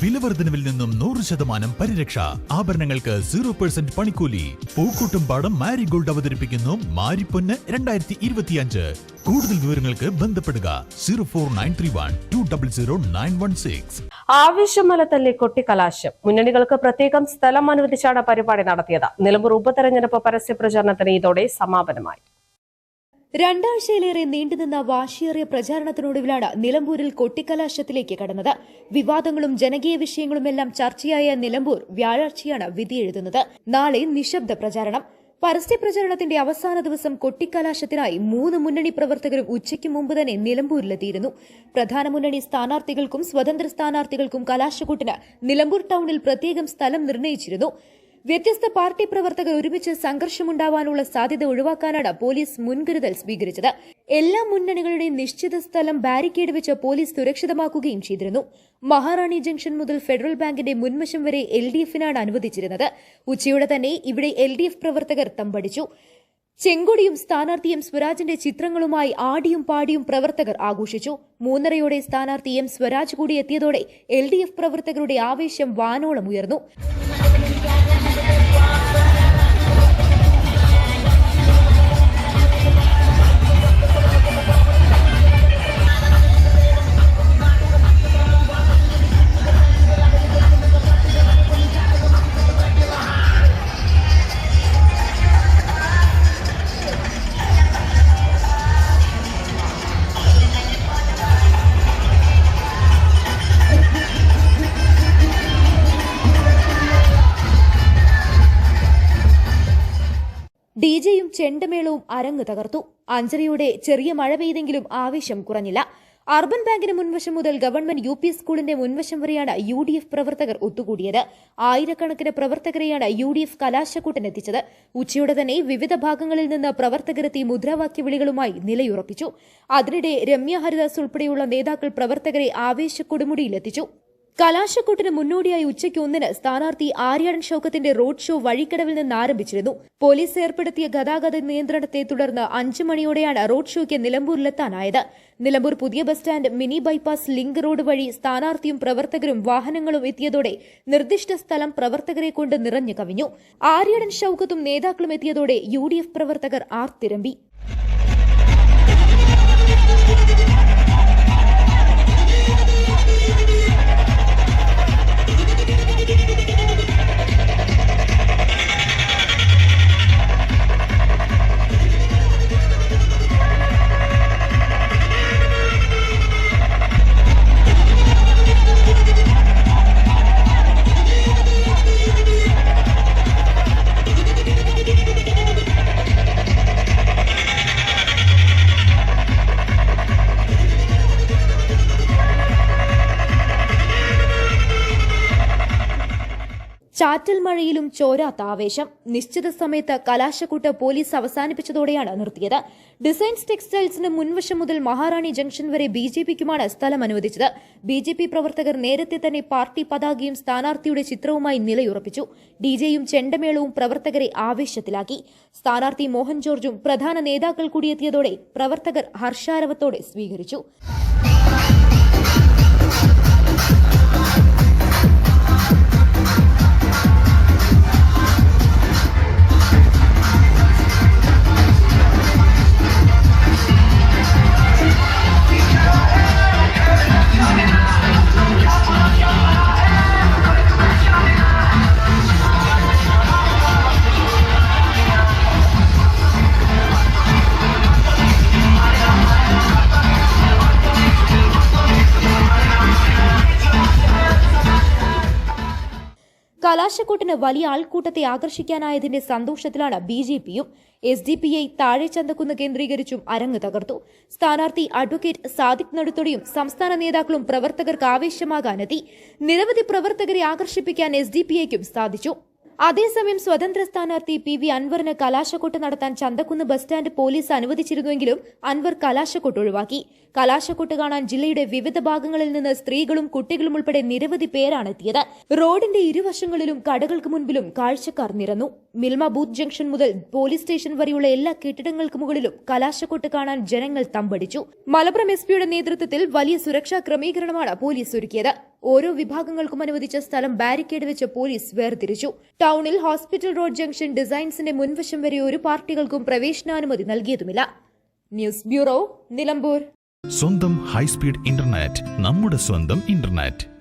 വിലവർദ്ധനവിൽ നിന്നും 100% പരിരക്ഷ. ആഭരണങ്ങൾക്ക് 0% പണിക്കൂലി. പൂക്കൂട്ടുംപാടം മാരിഗോൾഡ് അവതരിപ്പിക്കുന്നു മാരിപ്പൊന്ന് 2025. കൂടുതൽ വിവരങ്ങൾക്ക് ബന്ധപ്പെടുക 04931200916. ആവേശമലത്തല്ലെ കൊട്ടിക്കലാശം. മുന്നണികൾക്ക് പ്രത്യേകം സ്ഥലം അനുവദിച്ചാണ് പരിപാടി നടത്തിയത്. നിലമ്പൂർ ഉപതെരഞ്ഞെടുപ്പ് പരസ്യ പ്രചാരണത്തിന് ഇതോടെ സമാപനമായി. രണ്ടാഴ്ചയിലേറെ നീണ്ടുനിന്ന വാശിയേറിയ പ്രചാരണത്തിനൊടുവിലാണ് നിലമ്പൂരിൽ കൊട്ടിക്കലാശത്തിലേക്ക് കടന്നത്. വിവാദങ്ങളും ജനകീയ വിഷയങ്ങളുമെല്ലാം ചർച്ചയായ നിലമ്പൂർ വ്യാഴാഴ്ചയാണ് വിധിയെഴുതുന്നത്. നാളെ നിശബ്ദ പ്രചാരണം. പരസ്യ പ്രചാരണത്തിന്റെ അവസാന ദിവസം കൊട്ടിക്കലാശത്തിനായി 3 മുന്നണി പ്രവർത്തകരും ഉച്ചയ്ക്ക് മുമ്പ് തന്നെ നിലമ്പൂരിലെത്തിയിരുന്നു. പ്രധാന മുന്നണി സ്ഥാനാർത്ഥികൾക്കും സ്വതന്ത്ര സ്ഥാനാർത്ഥികൾക്കും കലാശക്കൂട്ടിന് നിലമ്പൂർ ടൌണിൽ പ്രത്യേകം സ്ഥലം നിർണയിച്ചിരുന്നു. വ്യത്യസ്ത പാർട്ടി പ്രവർത്തകർ ഒരുമിച്ച് സംഘർഷമുണ്ടാവാനുള്ള സാധ്യത ഒഴിവാക്കാനാണ് പോലീസ് മുൻകരുതൽ സ്വീകരിച്ചത്. എല്ലാ മുന്നണികളുടെയും നിശ്ചിത സ്ഥലം ബാരിക്കേഡ് വെച്ച് പോലീസ് സുരക്ഷിതമാക്കുകയും ചെയ്തിരുന്നു. മഹാറാണി ജംഗ്ഷൻ മുതൽ ഫെഡറൽ ബാങ്കിന്റെ മുൻവശം വരെ LDFനാണ് അനുവദിച്ചിരുന്നത്. ഉച്ചയോടെ തന്നെ ഇവിടെ LDF പ്രവർത്തകർ തമ്പടിച്ചു. ചെങ്കൊടിയും സ്ഥാനാർത്ഥി എം സ്വരാജിന്റെ ചിത്രങ്ങളുമായി ആടിയും പാടിയും പ്രവർത്തകർ ആഘോഷിച്ചു. 3:30 സ്ഥാനാർത്ഥി എം സ്വരാജ് കൂടി എത്തിയതോടെ LDF പ്രവർത്തകരുടെ ആവേശം വാനോളം ഉയർന്നു. ഡിജെയും ചെണ്ടമേളവും അരങ്ങ് തകർത്തു. 5:30 ചെറിയ മഴ പെയ്തെങ്കിലും ആവേശം കുറഞ്ഞില്ല. അർബൻ ബാങ്കിന് മുൻവശം മുതൽ ഗവൺമെന്റ് UP സ്കൂളിന്റെ മുൻവശം വരെയാണ് UDF പ്രവർത്തകർ ഒത്തുകൂടിയത്. ആയിരക്കണക്കിന് പ്രവർത്തകരെയാണ് UDF കലാശക്കൂട്ടിനെത്തിച്ചത്. ഉച്ചയോടെ തന്നെ വിവിധ ഭാഗങ്ങളിൽ നിന്ന് പ്രവർത്തകരെത്തി മുദ്രാവാക്യ വിളികളുമായി നിലയുറപ്പിച്ചു. അതിനിടെ രമ്യ ഹരിദാസ് ഉൾപ്പെടെയുള്ള നേതാക്കൾ പ്രവർത്തകരെ ആവേശക്കൊടുമുടിയിലെത്തിച്ചു. കലാശക്കൂട്ടിന് മുന്നോടിയായി ഉച്ചയ്ക്ക് 1 സ്ഥാനാർത്ഥി ആര്യാടൻ ഷൌക്കത്തിന്റെ റോഡ് ഷോ വഴിക്കടവിൽ നിന്ന് ആരംഭിച്ചിരുന്നു. പോലീസ് ഏർപ്പെടുത്തിയ ഗതാഗത നിയന്ത്രണത്തെ തുടർന്ന് 5 മണിയോടെയാണ് റോഡ് ഷോയ്ക്ക് നിലമ്പൂരിലെത്താനായത്. നിലമ്പൂർ പുതിയ bus stand, mini bypass, link road വഴി സ്ഥാനാർത്ഥിയും പ്രവർത്തകരും വാഹനങ്ങളും എത്തിയതോടെ നിർദ്ദിഷ്ട സ്ഥലം പ്രവർത്തകരെ കൊണ്ട് നിറഞ്ഞു കവിഞ്ഞു. ആര്യാടൻ ഷൌക്കത്തും നേതാക്കളും എത്തിയതോടെ UDF പ്രവർത്തകർ ആർത്തിരമ്പി. ചാറ്റൽ മഴയിലും ചോരാത്ത ആവേശം. നിശ്ചിത സമയത്ത് കലാശക്കൂട്ട് പോലീസ് അവസാനിപ്പിച്ചതോടെയാണ് നിർത്തിയത്. ഡിസൈൻസ് ടെക്സ്റ്റൈൽസിന് മുൻവശം മുതൽ മഹാറാണി ജംഗ്ഷൻ വരെ BJPക്കുമാണ് സ്ഥലം അനുവദിച്ചത്. BJP പ്രവർത്തകർ നേരത്തെ തന്നെ പാർട്ടി പതാകയും സ്ഥാനാർത്ഥിയുടെ ചിത്രവുമായി നിലയുറപ്പിച്ചു. ഡിജെയും ചെണ്ടമേളവും പ്രവർത്തകരെ ആവേശത്തിലാക്കി. സ്ഥാനാർത്ഥി മോഹൻ ജോർജും പ്രധാന നേതാക്കൾ കൂടിയെത്തിയതോടെ പ്രവർത്തകർ ഹർഷാരവത്തോടെ സ്വീകരിച്ചു. കലാശക്കൂട്ടിന് വലിയ ആൾക്കൂട്ടത്തെ ആകർഷിക്കാനായതിന്റെ സന്തോഷത്തിലാണ് BJPയും. SDPI താഴെ ചന്തക്കുന്ന് കേന്ദ്രീകരിച്ചും അരങ്ങ് തകർത്തു. സ്ഥാനാർത്ഥി അഡ്വക്കേറ്റ് സാദിഖ് നടുത്തൊടിയും സംസ്ഥാന നേതാക്കളും പ്രവർത്തകർക്ക് ആവേശമാകാനെത്തി. നിരവധി പ്രവർത്തകരെ ആകർഷിപ്പിക്കാൻ SDPIക്കും സാധിച്ചു. അതേസമയം സ്വതന്ത്ര സ്ഥാനാർത്ഥി PV അൻവറിന് കലാശക്കൊട്ട് നടത്താൻ ചന്തക്കുന്ന് ബസ് സ്റ്റാൻഡ് പോലീസ് അനുവദിച്ചിരുന്നുവെങ്കിലും അൻവർ കലാശക്കൊട്ട് ഒഴിവാക്കി. കലാശക്കൊട്ട് കാണാൻ ജില്ലയുടെ വിവിധ ഭാഗങ്ങളിൽ നിന്ന് സ്ത്രീകളും കുട്ടികളും ഉൾപ്പെടെ നിരവധി പേരാണ് എത്തിയത്. റോഡിന്റെ ഇരുവശങ്ങളിലും കടകൾക്ക് മുൻപിലും കാഴ്ചക്കാർ നിരന്നു. മിൽമ ബൂത്ത് ജംഗ്ഷൻ മുതൽ പോലീസ് സ്റ്റേഷൻ വരെയുള്ള എല്ലാ കെട്ടിടങ്ങൾക്ക് മുകളിലും കലാശക്കൊട്ട് കാണാൻ ജനങ്ങൾ തമ്പടിച്ചു. മലപ്പുറം SP യുടെ നേതൃത്വത്തിൽ വലിയ സുരക്ഷാ ക്രമീകരണമാണ് പോലീസ് ഒരുക്കിയത്. ഓരോ വിഭാഗങ്ങൾക്കും അനുവദിച്ച സ്ഥലം ബാരിക്കേഡ് വെച്ച് പോലീസ് വേർതിരിച്ചു. ടൗണിൽ ഹോസ്പിറ്റൽ റോഡ് ജംഗ്ഷൻ ഡിസൈൻസിന്റെ മുൻവശം വരെ ഒരു പാർട്ടികൾക്കും പ്രവേശനാനുമതി നൽകിയതുമില്ല. News bureau, Nilambur. സ്വന്തം ഹൈസ്പീഡ് ഇന്റർനെറ്റ്, നമ്മുടെ സ്വന്തം ഇന്റർനെറ്റ്.